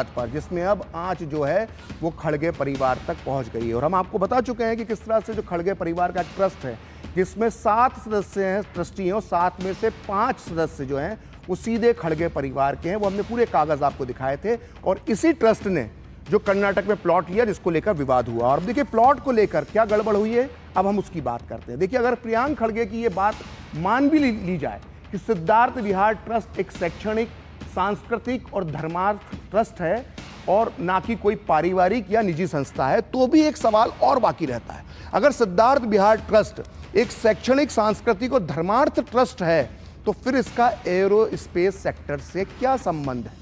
पर, जिसमें अब आंच जो है वो खड़गे परिवार तक पहुंच गई है। और हम आपको बता चुके हैं कि किस तरह से जो खड़गे परिवार का ट्रस्ट है, जिसमें 7 सदस्य हैं, ट्रस्टी हैं, और 7 में से 5 सदस्य जो हैं वो सीधे खड़गे परिवार के हैं। वो हमने पूरे कागज आपको दिखाए थे। और इसी ट्रस्ट ने जो कर्नाटक में प्लॉट लिया, जिसको लेकर विवाद हुआ। और देखिए प्लॉट को लेकर क्या गड़बड़ हुई है, अब हम उसकी बात करते हैं। देखिए, अगर प्रियांक खड़गे की ये बात मान भी ली जाए कि सिद्धार्थ विहार ट्रस्ट एक शैक्षणिक, सांस्कृतिक और धर्मार्थ ट्रस्ट है और ना कि कोई पारिवारिक या निजी संस्था है, तो भी एक सवाल और बाकी रहता है। अगर सिद्धार्थ विहार ट्रस्ट एक शैक्षणिक, सांस्कृतिक और धर्मार्थ ट्रस्ट है, तो फिर इसका एरोस्पेस सेक्टर से क्या संबंध है?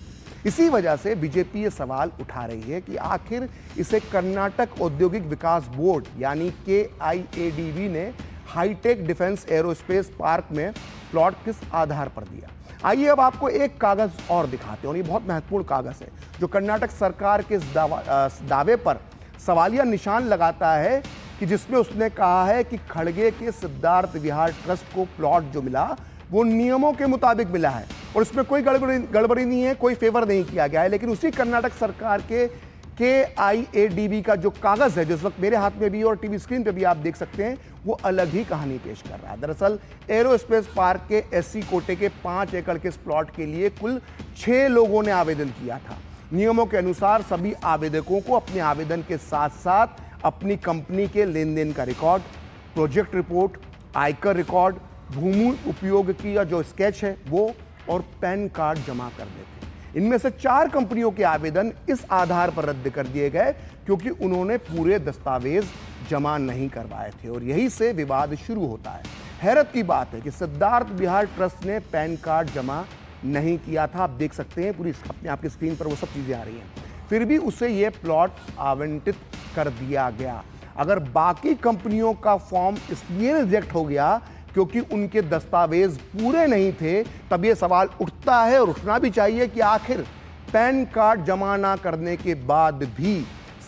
इसी वजह से बीजेपी ये सवाल उठा रही है कि आखिर इसे कर्नाटक औद्योगिक विकास बोर्ड यानी KIADB ने हाईटेक डिफेंस एरोस्पेस पार्क में प्लॉट किस आधार पर दिया। आइए अब आपको एक कागज और दिखाते हैं, और ये बहुत महत्वपूर्ण कागज है जो कर्नाटक सरकार के इस दावे पर सवालिया निशान लगाता है कि जिसमें उसने कहा है कि खड़गे के सिद्धार्थ विहार ट्रस्ट को प्लॉट जो मिला वो नियमों के मुताबिक मिला है और इसमें कोई गड़बड़ी नहीं है, कोई फेवर नहीं किया गया है। लेकिन उसी कर्नाटक सरकार के KIADB का जो कागज है, जिस वक्त मेरे हाथ में भी और टीवी स्क्रीन पे भी आप देख सकते हैं, वो अलग ही कहानी पेश कर रहा है। दरअसल एरोस्पेस पार्क के SC कोटे के 5 एकड़ के इस प्लॉट के लिए कुल 6 लोगों ने आवेदन किया था। नियमों के अनुसार सभी आवेदकों को अपने आवेदन के साथ साथ अपनी कंपनी के लेन देन का रिकॉर्ड, प्रोजेक्ट रिपोर्ट, आयकर रिकॉर्ड, भूमि उपयोग की जो स्केच है वो और पैन कार्ड जमा कर देते। इनमें से 4 कंपनियों के आवेदन इस आधार पर रद्द कर दिए गए क्योंकि उन्होंने पूरे दस्तावेज जमा नहीं करवाए थे, और यही से विवाद शुरू होता है। हैरत की बात है कि सिद्धार्थ विहार ट्रस्ट ने पैन कार्ड जमा नहीं किया था। आप देख सकते हैं पूरी अपने आपकी स्क्रीन पर वो सब चीजें आ रही हैं, फिर भी उसे ये प्लॉट आवंटित कर दिया गया। अगर बाकी कंपनियों का फॉर्म इसलिए रिजेक्ट हो गया क्योंकि उनके दस्तावेज पूरे नहीं थे, तब ये सवाल उठता है और उठना भी चाहिए कि आखिर पैन कार्ड जमा ना करने के बाद भी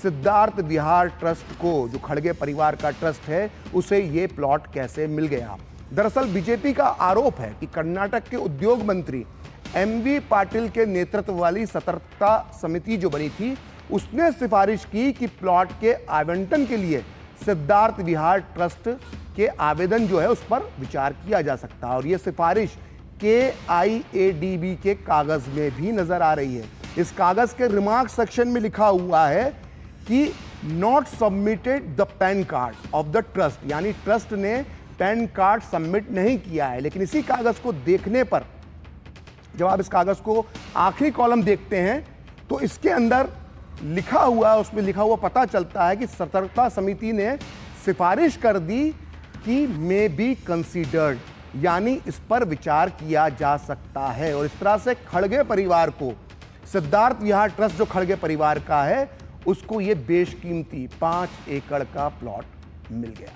सिद्धार्थ विहार ट्रस्ट को, जो खड़गे परिवार का ट्रस्ट है, उसे ये प्लॉट कैसे मिल गया। दरअसल बीजेपी का आरोप है कि कर्नाटक के उद्योग मंत्री MV पाटिल के नेतृत्व वाली सतर्कता समिति जो बनी थी, उसने सिफारिश की कि प्लॉट के आवंटन के लिए सिद्धार्थ विहार ट्रस्ट के आवेदन जो है उस पर विचार किया जा सकता है। और यह सिफारिश KIADB के कागज में भी नजर आ रही है। इस कागज के रिमार्क सेक्शन में लिखा हुआ है कि not submitted the pan card of the trust, यानी ट्रस्ट ने पैन कार्ड सबमिट नहीं किया है। लेकिन इसी कागज को देखने पर, जब आप इस कागज को आखिरी कॉलम देखते हैं, तो इसके अंदर लिखा हुआ, उसमें लिखा हुआ पता चलता है कि सतर्कता समिति ने सिफारिश कर दी कि मे बी कंसीडर्ड, यानी इस पर विचार किया जा सकता है। और इस तरह से खड़गे परिवार को, सिद्धार्थ विहार ट्रस्ट जो खड़गे परिवार का है, उसको ये बेशकीमती 5 एकड़ का प्लॉट मिल गया।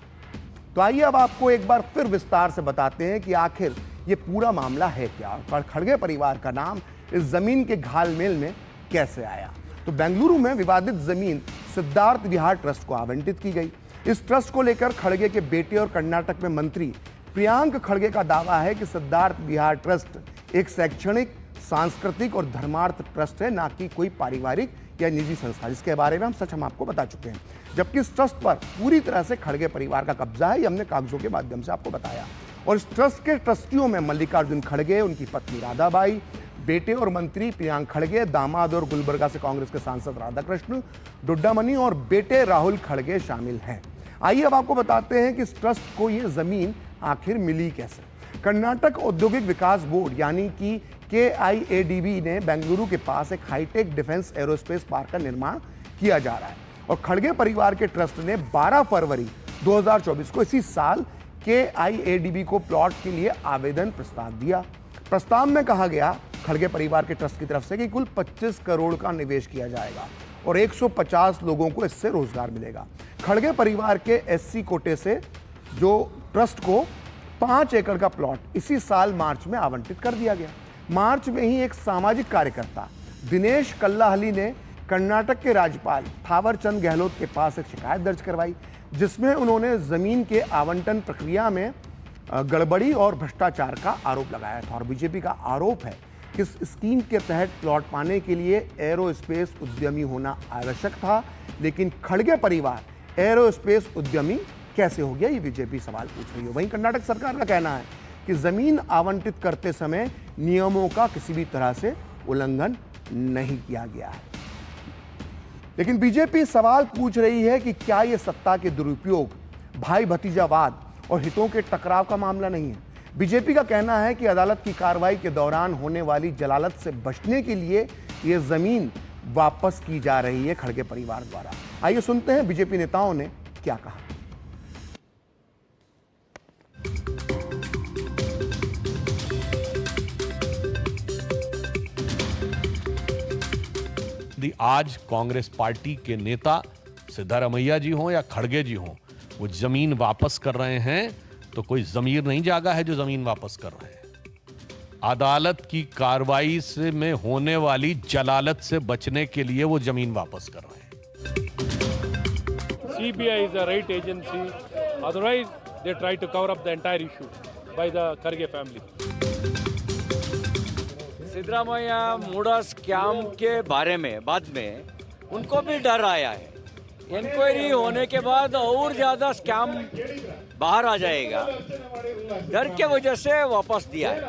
तो आइए अब आपको एक बार फिर विस्तार से बताते हैं कि आखिर ये पूरा मामला है क्या और खड़गे परिवार का नाम इस जमीन के घालमेल में कैसे आया। तो बेंगलुरु में विवादित जमीन सिद्धार्थ विहार ट्रस्ट को आवंटित की गई। इस ट्रस्ट को लेकर खड़गे के बेटे और कर्नाटक में मंत्री प्रियांक खड़गे का दावा है कि सिद्धार्थ विहार ट्रस्ट एक शैक्षणिक, सांस्कृतिक और धर्मार्थ ट्रस्ट है, ना कि कोई पारिवारिक या निजी संस्था, जिसके बारे में हम आपको बता चुके हैं। जबकि इस ट्रस्ट पर पूरी तरह से खड़गे परिवार का कब्जा है, ये हमने कागजों के माध्यम से आपको बताया। और इस ट्रस्ट के ट्रस्टियों में मल्लिकार्जुन खड़गे, उनकी पत्नी राधाबाई, बेटे और मंत्री प्रियांक खड़गे, दामाद और गुलबर्गा से कांग्रेस के सांसद राधाकृष्ण डुड्डामनी और बेटे राहुल खड़गे शामिल हैं। आइए अब आपको बताते हैं कि इस ट्रस्ट को ये जमीन आखिर मिली कैसे। कर्नाटक औद्योगिक विकास बोर्ड यानी कि KIADB ने बेंगलुरु के पास एक हाईटेक डिफेंस एरोस्पेस पार्क का निर्माण किया जा रहा है, और खड़गे परिवार के ट्रस्ट ने 12 फरवरी 2024 को इसी साल KIADB को प्लॉट के लिए आवेदन प्रस्ताव दिया। प्रस्ताव में कहा गया खड़गे परिवार के ट्रस्ट की तरफ से कि कुल 25 करोड़ का निवेश किया जाएगा और 150 लोगों को इससे रोजगार मिलेगा। खड़गे परिवार के SC कोटे से जो ट्रस्ट को 5 एकड़ का प्लॉट इसी साल मार्च में आवंटित कर दिया गया। मार्च में ही एक सामाजिक कार्यकर्ता दिनेश कल्लाहली ने कर्नाटक के राज्यपाल थावरचंद गहलोत के पास एक शिकायत दर्ज करवाई, जिसमें उन्होंने जमीन के आवंटन प्रक्रिया में गड़बड़ी और भ्रष्टाचार का आरोप लगाया था। और बीजेपी का आरोप है इस स्कीम के तहत प्लॉट पाने के लिए एरोस्पेस उद्यमी होना आवश्यक था, लेकिन खड़गे परिवार एरोस्पेस उद्यमी कैसे हो गया, ये बीजेपी सवाल पूछ रही है। वहीं कर्नाटक सरकार का कहना है कि जमीन आवंटित करते समय नियमों का किसी भी तरह से उल्लंघन नहीं किया गया है। लेकिन बीजेपी सवाल पूछ रही है कि क्या यह सत्ता के दुरुपयोग, भाई भतीजावाद और हितों के टकराव का मामला नहीं है। बीजेपी का कहना है कि अदालत की कार्रवाई के दौरान होने वाली जलालत से बचने के लिए यह जमीन वापस की जा रही है खड़गे परिवार द्वारा। आइए सुनते हैं बीजेपी नेताओं ने क्या कहा। आज कांग्रेस पार्टी के नेता सिद्धारमैया जी हों या खड़गे जी हों, वो जमीन वापस कर रहे हैं तो कोई जमीर नहीं जागा है जो जमीन वापस कर रहे हैं। अदालत की कार्रवाई से में होने वाली जलालत से बचने के लिए वो जमीन वापस कर रहे हैं। CBI is a right agency. Otherwise, they try to cover up the entire issue by the Kharge family. Siddaramaiah MUDA scam के बारे में बाद में उनको भी डर आया है। इंक्वायरी होने के बाद और ज्यादा स्कैम बाहर आ जाएगा, डर के वजह से वापस दिया है।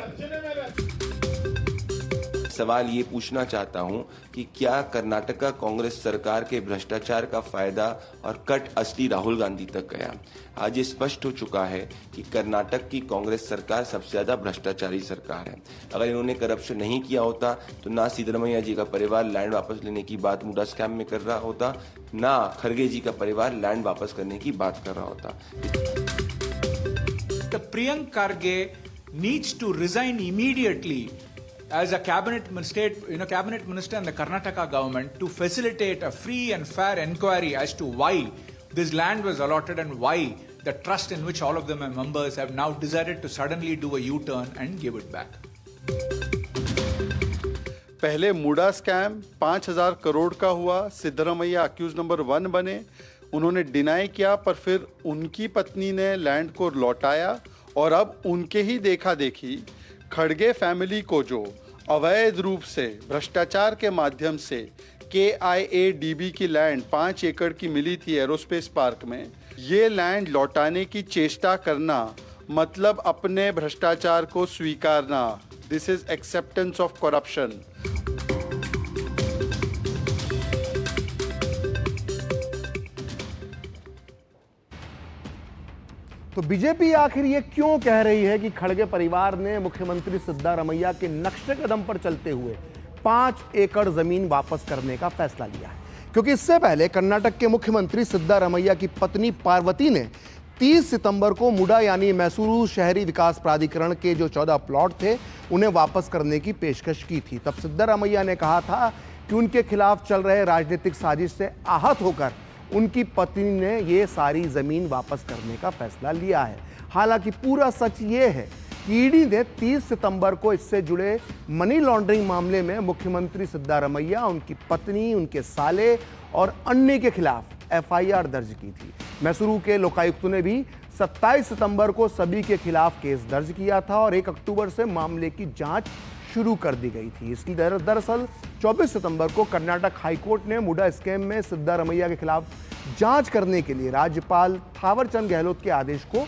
सवाल ये पूछना चाहता हूं कि क्या कर्नाटका कांग्रेस सरकार के भ्रष्टाचार का फायदा और कट असली राहुल गांधी तक गया? आज ये स्पष्ट हो चुका है कि कर्नाटक की कांग्रेस सरकार सबसे ज्यादा भ्रष्टाचारी सरकार है। अगर इन्होंने करप्शन नहीं किया होता तो ना सिद्धरामैया जी का परिवार लैंड वापस लेने की बात मुडा स्कैम में कर रहा होता, ना खड़गे जी का परिवार लैंड वापस करने की बात कर रहा होता। Priyank Kharge needs to resign immediately as a cabinet minister in the Karnataka government to facilitate a free and fair inquiry as to why this land was allotted and why the trust in which all of them are members have now decided to suddenly do a U-turn and give it back. पहले मुडा scam 5,000 crore का हुआ, Siddaramaiah accused number 1 बने, उन्होंने deny किया, पर फिर उनकी पत्नी ने लैंड को लौटाया और अब उनके ही देखा देखी खड़गे फैमिली को जो अवैध रूप से भ्रष्टाचार के माध्यम से KIADB की लैंड 5 एकड़ की मिली थी एरोस्पेस पार्क में, ये लैंड लौटाने की चेष्टा करना मतलब अपने भ्रष्टाचार को स्वीकारना। This is acceptance of corruption. तो बीजेपी आखिर ये क्यों कह रही है कि खड़गे परिवार ने मुख्यमंत्री सिद्धारमैया के नक्शे कदम पर चलते हुए 5 एकड़ जमीन वापस करने का फैसला लिया है? क्योंकि इससे पहले कर्नाटक के मुख्यमंत्री सिद्धारमैया की पत्नी पार्वती ने 30 सितंबर को मुडा यानी मैसूरू शहरी विकास प्राधिकरण के जो 14 प्लॉट थे उन्हें वापस करने की पेशकश की थी। तब सिद्धारमैया ने कहा था कि उनके खिलाफ चल रहे राजनीतिक साजिश से आहत होकर उनकी पत्नी ने ये सारी जमीन वापस करने का फैसला लिया है। हालांकि पूरा सच ये है कि ईडी ने 30 सितंबर को इससे जुड़े मनी लॉन्ड्रिंग मामले में मुख्यमंत्री सिद्धारमैया, उनकी पत्नी, उनके साले और अन्य के खिलाफ FIR दर्ज की थी। मैसूरू के लोकायुक्त ने भी 27 सितंबर को सभी के खिलाफ केस दर्ज किया था और 1 अक्टूबर से मामले की जांच शुरू कर दी गई थी। इसकी दरअसल 24 सितंबर को कर्नाटक हाईकोर्ट ने मुडा स्कैम में सिद्धारमैया के खिलाफ जांच करने के लिए राज्यपाल थावरचंद गहलोत के आदेश को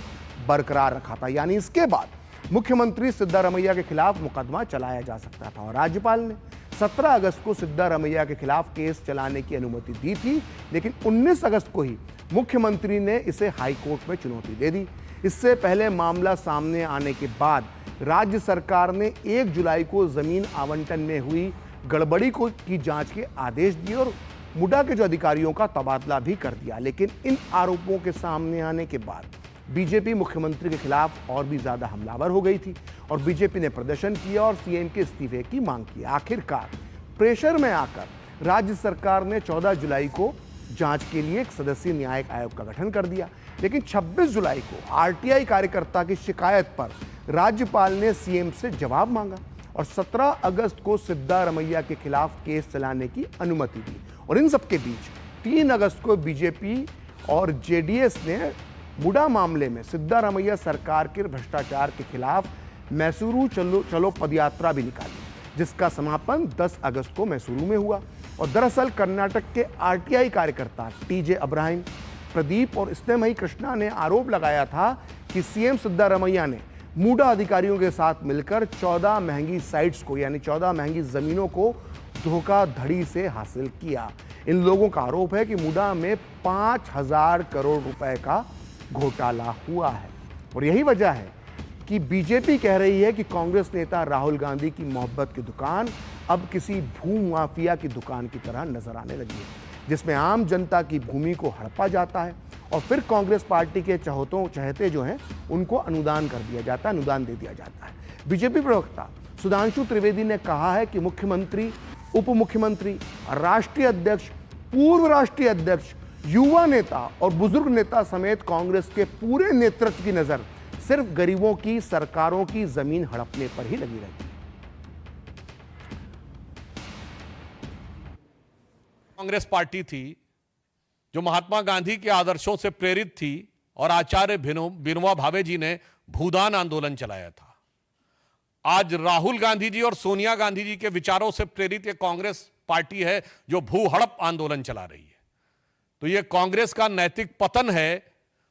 बरकरार रखा था। यानी इसके बाद मुख्यमंत्री सिद्धारमैया के खिलाफ मुकदमा चलाया जा सकता था और राज्यपाल ने 17 अगस्त को सिद्धारमैया के खिलाफ केस चलाने की अनुमति दी थी, लेकिन 19 अगस्त को ही मुख्यमंत्री ने इसे हाईकोर्ट में चुनौती दे दी। इससे पहले मामला सामने आने के बाद राज्य सरकार ने 1 जुलाई को जमीन आवंटन में हुई गड़बड़ी की जांच के आदेश दिए और मुडा के जो अधिकारियों का तबादला भी कर दिया। लेकिन इन आरोपों के सामने आने के बाद बीजेपी मुख्यमंत्री के खिलाफ और भी ज्यादा हमलावर हो गई थी और बीजेपी ने प्रदर्शन किया और सीएम के इस्तीफे की मांग की। आखिरकार प्रेशर में आकर राज्य सरकार ने 14 जुलाई को जांच के लिए एक सदस्यीय न्यायिक आयोग का गठन कर दिया। लेकिन 26 जुलाई को RTI कार्यकर्ता की शिकायत पर राज्यपाल ने सीएम से जवाब मांगा और 17 अगस्त को सिद्धारमैया के खिलाफ केस चलाने की अनुमति दी। और इन सबके बीच 3 अगस्त को बीजेपी और JDS ने मुडा मामले में सिद्धारमैया सरकार के भ्रष्टाचार के खिलाफ मैसूरू चलो पदयात्रा भी निकाली। जिसका समापन 10 अगस्त को मैसूरू में हुआ। और दरअसल कर्नाटक के आरटीआई कार्यकर्ता टीजे अब्राहिम, प्रदीप और स्नेहमयी कृष्णा ने आरोप लगाया था कि सीएम सिद्धारमैया ने मूडा अधिकारियों के साथ मिलकर 14 महंगी साइट्स को, यानी 14 महंगी जमीनों को धोखाधड़ी से हासिल किया। इन लोगों का आरोप है कि मूडा में 5,000 करोड़ रुपए का घोटाला हुआ है। और यही वजह है कि बीजेपी कह रही है कि कांग्रेस नेता राहुल गांधी की मोहब्बत की दुकान अब किसी भू माफिया की दुकान की तरह नजर आने लगी है, जिसमें आम जनता की भूमि को हड़पा जाता है और फिर कांग्रेस पार्टी के चहेते जो हैं उनको अनुदान कर दिया जाता है, अनुदान दे दिया जाता है। बीजेपी प्रवक्ता सुधांशु त्रिवेदी ने कहा है कि मुख्यमंत्री, उप मुख्यमंत्री, राष्ट्रीय अध्यक्ष, पूर्व राष्ट्रीय अध्यक्ष, युवा नेता और बुजुर्ग नेता समेत कांग्रेस के पूरे नेतृत्व की नजर सिर्फ गरीबों की सरकारों की जमीन हड़पने पर ही लगी रहती है। कांग्रेस पार्टी थी जो महात्मा गांधी के आदर्शों से प्रेरित थी और आचार्य विनोबा भावे जी ने भूदान आंदोलन चलाया था। आज राहुल गांधी जी और सोनिया गांधी जी के विचारों से प्रेरित ये कांग्रेस पार्टी है जो भू हड़प आंदोलन चला रही है। तो ये कांग्रेस का नैतिक पतन है,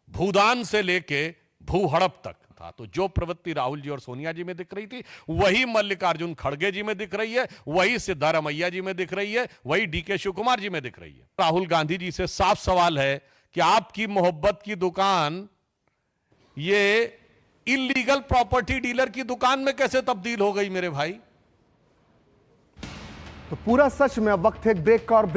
भूदान से लेके भू हड़प तक था। तो जो प्रवृत्ति राहुल जी और सोनिया जी में दिख रही थी वही मल्लिकार्जुन खड़गे जी में दिख रही है, वही सिद्धारमैया जी में दिख रही है, वही डीके शिव कुमार जी में दिख रही है। राहुल गांधी जी से साफ सवाल है कि आपकी मोहब्बत की दुकान ये इलीगल प्रॉपर्टी डीलर की दुकान में कैसे तब्दील हो गई मेरे भाई? तो पूरा सच में अब वक्त है ब्रेक का, और ब्रेक